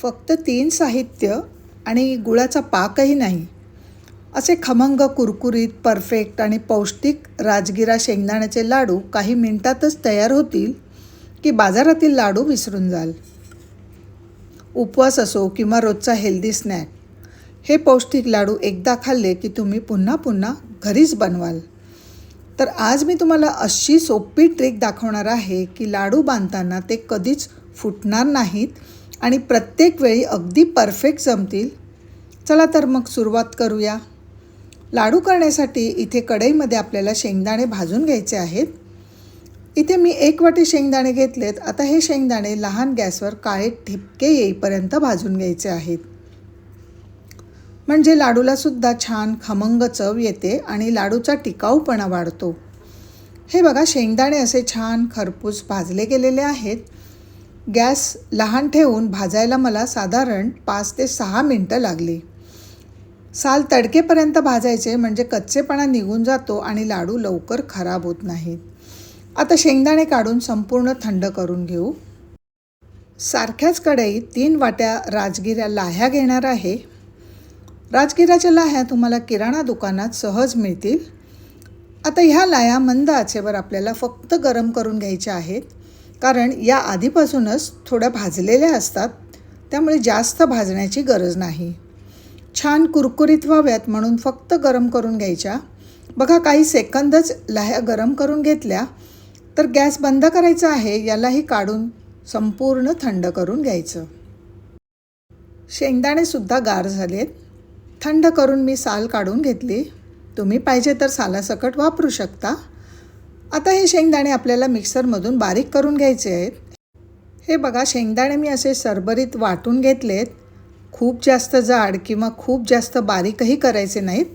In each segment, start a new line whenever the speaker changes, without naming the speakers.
फक्त 3 साहित्य आणि गुळाचा पाकही नाही, असे खमंग, कुरकुरीत, परफेक्ट आणि पौष्टिक राजगिरा शेंगदाण्याचे लाडू काही मिनिटातच तयार होतील की बाजारातील लाडू विसरून जाल. उपवास असो किंवा रोजचा हेल्दी स्नॅक, हे पौष्टिक लाडू एकदा खाल्ले की तुम्ही पुन्हा पुन्हा घरीच बनवाल. तर आज मी तुम्हाला अशी सोपी ट्रिक दाखवणार आहे की लाडू बांधताना ते कधीच फुटणार नाहीत आणि प्रत्येक वेळी अगदी परफेक्ट जमतील. चला तर मग सुरुवात करूया. लाडू करण्यासाठी इथे कढईमध्ये आपल्याला शेंगदाणे भाजून घ्यायचे आहेत. इथे मी 1 वाटी शेंगदाणे घेतलेत. आता हे शेंगदाणे लहान गॅसवर काळे ठिपके येईपर्यंत भाजून घ्यायचे आहेत, म्हणजे लाडूला सुद्धा छान खमंग चव येते आणि लाडूचा टिकाऊपणा वाढतो. हे बघा, शेंगदाणे असे छान खरपूस भाजले गेलेले आहेत. गॅस लहान ठेवून भाजायला मला साधारण 5 ते 6 मिनटं लागली. साल तडकेपर्यंत भाजायचे, म्हणजे कच्चेपणा निघून जातो आणि लाडू लवकर खराब होत नाहीत. आता शेंगदाणे काढून संपूर्ण थंड करून घेऊ. सारख्याच कढईत 3 वाट्या राजगिरा लाह्या घेणार आहे. राजगिराच्या लाह्या तुम्हाला किराणा दुकानात सहज मिळतील. आता ह्या लाह्या मंद आचेवर आपल्याला फक्त गरम करून घ्यायच्या आहेत, कारण या आधीपासूनच थोड्या भाजलेल्या असतात, त्यामुळे जास्त भाजण्याची गरज नाही. छान कुरकुरीत व्हाव्यात म्हणून फक्त गरम करून घ्यायच्या. बघा, काही सेकंदच लाह्या गरम करून घेतल्या तर गॅस बंद करायचा आहे. यालाही काढून संपूर्ण थंड करून घ्यायचं. शेंगदाणेसुद्धा गार झालेत. थंड करून मी साल काढून घेतली. तुम्ही पाहिजे तर सालासकट वापरू शकता. आता हे शेंगदाणे आपल्याला मिक्सरमधून बारीक करून घ्यायचे आहेत. हे बघा, शेंगदाणे मी असे सरभरीत वाटून घेतलेत. खूप जास्त जाड किंवा खूप जास्त बारीकही करायचे नाहीत.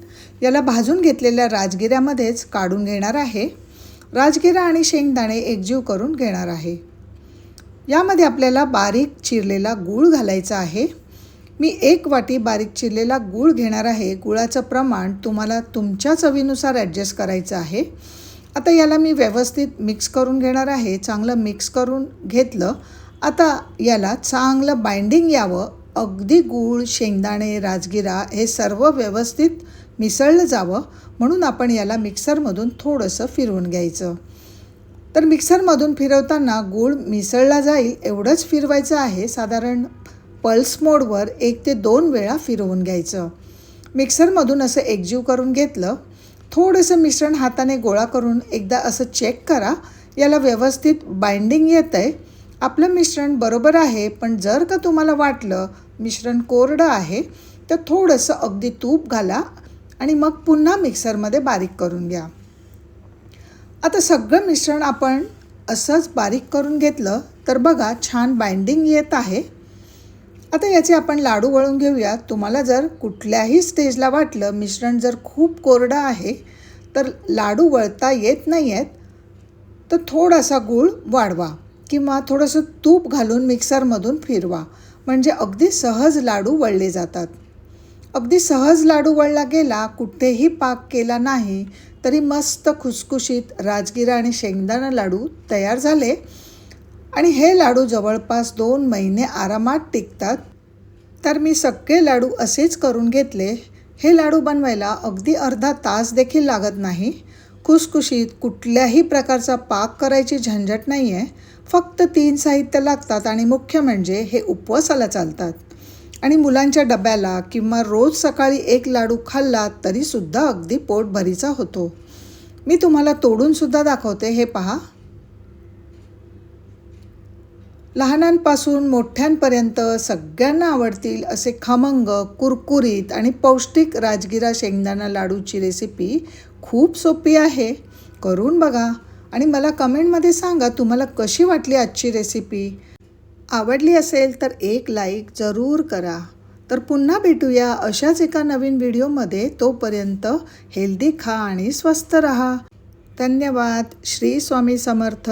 याला भाजून घेतलेल्या राजगिऱ्यामध्येच काढून घेणार आहे. राजगिरा आणि शेंगदाणे एकजीव करून घेणार आहे. यामध्ये आपल्याला बारीक चिरलेला गूळ घालायचा आहे. मी 1 वाटी बारीक चिरलेला गूळ घेणार आहे. गुळाचं प्रमाण तुम्हाला तुमच्या चवीनुसार ॲडजस्ट करायचं आहे. आता याला मी व्यवस्थित मिक्स करून घेणार आहे. चांगलं मिक्स करून घेतलं. आता याला चांगलं बाइंडिंग यावं, अगदी गूळ, शेंगदाणे, राजगिरा हे सर्व व्यवस्थित मिसळलं जावं म्हणून आपण याला मिक्सरमधून थोडंसं फिरवून घ्यायचं. तर मिक्सरमधून फिरवताना गूळ मिसळला जाईल एवढंच फिरवायचं आहे. साधारण पल्स मोडवर 1 ते 2 वेळा फिरवून घ्यायचं. मिक्सरमधून असं एकजीव करून घेतलं. थोडंसं मिश्रण हाताने गोळा करून एकदा असं चेक करा, याला व्यवस्थित बाइंडिंग येतं आहे. आपलं मिश्रण बरोबर आहे, पण जर का तुम्हाला वाटलं मिश्रण कोरडं आहे तर थोडंसं अगदी तूप घाला आणि मग पुन्हा मिक्सरमध्ये बारीक करून घ्या. आता सगळं मिश्रण आपण असंच बारीक करून घेतलं तर बघा, छान बाइंडिंग येत आहे. आता याचे आपण लाडू वळून घेऊया. तुम्हाला जर कुठल्याही स्टेजला वाटलं मिश्रण जर खूप कोरडं आहे तर लाडू वळता येत नाही आहेत, तर थोडासा गूळ वाढवा किंवा थोडंसं तूप घालून मिक्सरमधून फिरवा, म्हणजे अगदी सहज लाडू वळले जातात. अगदी सहज लाडू वळला गेला, कुठेही पाक केला नाही तरी मस्त खुसखुशीत राजगिरा आणि शेंगदाणा लाडू तयार झाले. आणि हे लाडू जवळपास 2 महिने आरामात टिकतात. तर मी सगळे लाडू असेच करून घेतले. हे लाडू बनवायला अगदी अर्धा तास देखील लागत नाही. खुसखुशीत, कुठल्याही प्रकारचा पाक करायची झंझट नाही आहे. फक्त 3 साहित्य लागतात आणि मुख्य म्हणजे हे उपवासाला चालतात. आणि मुलांच्या डब्याला किंवा रोज सकाळी 1 लाडू खाल्ला तरीसुद्धा अगदी पोटभरीचा होतो. मी तुम्हाला तोडूनसुद्धा दाखवते. हे पहा, लहानांपासून मोठ्यांपर्यंत सगळ्यांना आवडतील असे खमंग, कुरकुरीत आणि पौष्टिक राजगिरा शेंगदाणा लाडूची रेसिपी खूप सोपी आहे. करून बघा आणि मला कमेंटमध्ये सांगा तुम्हाला कशी वाटली आजची रेसिपी. आवडली असेल तर एक लाईक जरूर करा. तर पुन्हा भेटूया अशाच एका नवीन व्हिडिओमध्ये. तोपर्यंत हेल्दी खा आणि स्वस्थ रहा. धन्यवाद. श्री स्वामी समर्थ.